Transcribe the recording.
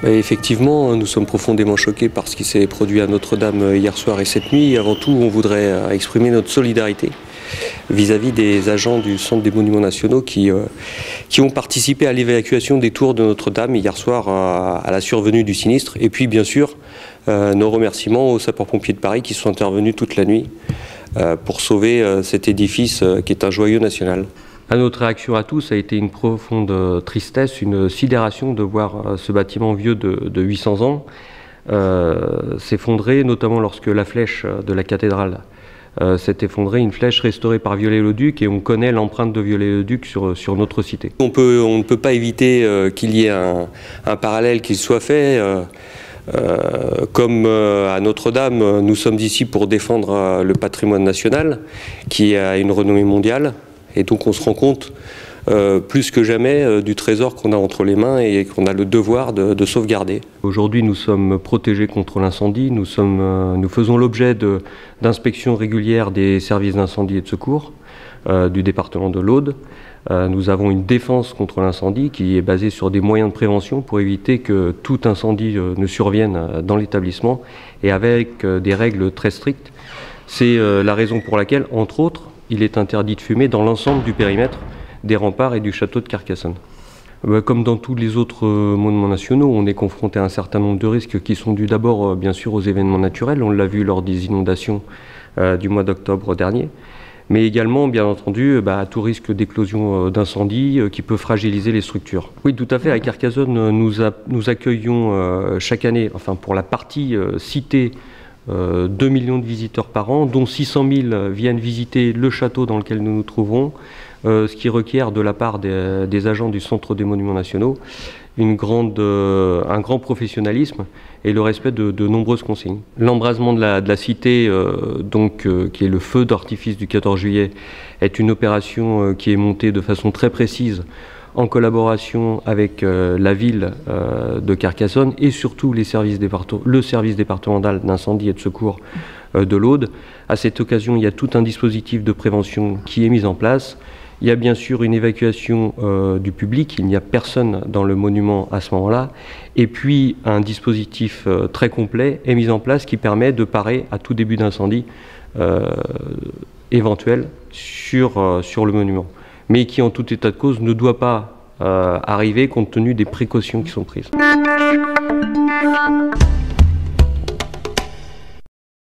Effectivement, nous sommes profondément choqués par ce qui s'est produit à Notre-Dame hier soir et cette nuit. Avant tout, on voudrait exprimer notre solidarité vis-à-vis des agents du Centre des Monuments Nationaux qui ont participé à l'évacuation des tours de Notre-Dame hier soir à la survenue du sinistre. Et puis, bien sûr, nos remerciements aux sapeurs-pompiers de Paris qui sont intervenus toute la nuit pour sauver cet édifice qui est un joyau national. Notre réaction à tous a été une profonde tristesse, une sidération de voir ce bâtiment vieux de 800 ans s'effondrer, notamment lorsque la flèche de la cathédrale s'est effondrée, une flèche restaurée par Viollet-le-Duc, et on connaît l'empreinte de Viollet-le-Duc sur notre cité. On ne peut pas éviter qu'il y ait un parallèle qui soit fait. Comme à Notre-Dame, nous sommes ici pour défendre le patrimoine national qui a une renommée mondiale. Et donc on se rend compte plus que jamais du trésor qu'on a entre les mains et qu'on a le devoir de sauvegarder. Aujourd'hui, nous sommes protégés contre l'incendie, nous faisons l'objet d'inspections régulières des services d'incendie et de secours du département de l'Aude. Nous avons une défense contre l'incendie qui est basée sur des moyens de prévention pour éviter que tout incendie ne survienne dans l'établissement, et avec des règles très strictes. C'est la raison pour laquelle, entre autres, il est interdit de fumer dans l'ensemble du périmètre des remparts et du château de Carcassonne. Comme dans tous les autres monuments nationaux, on est confronté à un certain nombre de risques qui sont dus d'abord, bien sûr, aux événements naturels. On l'a vu lors des inondations du mois d'octobre dernier. Mais également, bien entendu, à tout risque d'éclosion d'incendie qui peut fragiliser les structures. Oui, tout à fait. À Carcassonne, nous accueillons chaque année, enfin pour la partie citée, 2 millions de visiteurs par an, dont 600 000 viennent visiter le château dans lequel nous nous trouvons, ce qui requiert de la part des agents du Centre des Monuments Nationaux un grand professionnalisme et le respect de nombreuses consignes. L'embrasement de la cité, qui est le feu d'artifice du 14 juillet, est une opération qui est montée de façon très précise en collaboration avec la ville de Carcassonne et surtout le service départemental d'incendie et de secours de l'Aude. À cette occasion, il y a tout un dispositif de prévention qui est mis en place. Il y a bien sûr une évacuation du public, il n'y a personne dans le monument à ce moment-là. Et puis un dispositif très complet est mis en place qui permet de parer à tout début d'incendie éventuel sur le monument, mais qui en tout état de cause ne doit pas arriver compte tenu des précautions qui sont prises.